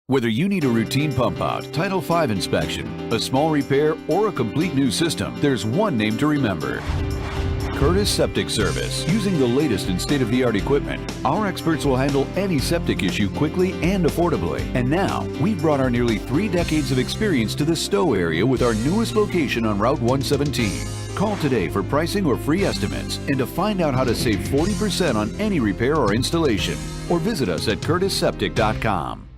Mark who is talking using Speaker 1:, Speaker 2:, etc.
Speaker 1: Whether you need a routine pump out, Title V inspection, a small repair, or a complete new system, there's one name to remember. Curtis Septic Service. Using the latest and state-of-the-art equipment, our experts will handle any septic issue quickly and affordably. And now, we've brought our nearly 3 decades of experience to the Stowe area with our newest location on Route 117. Call today for pricing or free estimates and to find out how to save 40% on any repair or installation. Or visit us at curtisseptic.com.